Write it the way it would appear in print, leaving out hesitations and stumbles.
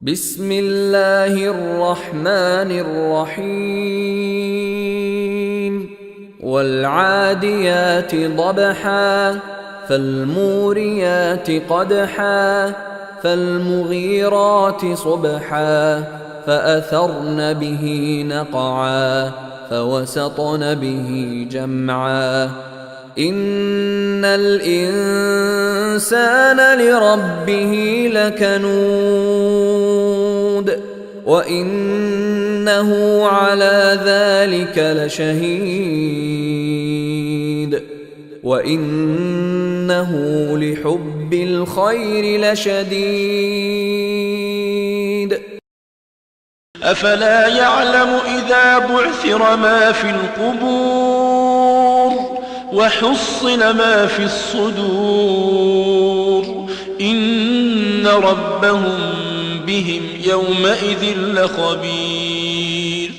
بسم الله الرحمن الرحيم والعاديات ضبحا فالموريات قدحا فالمغيرات صبحا فأثرن به نقعا فوسطن به جمعا إن الإنسان لربه لكنود وإنه على ذلك لشهيد وإنه لحب الخير لشديد أفلا يعلم إذا بعثر ما في القبور وحصل ما في الصدور إن ربهم بهم يومئذ لخبير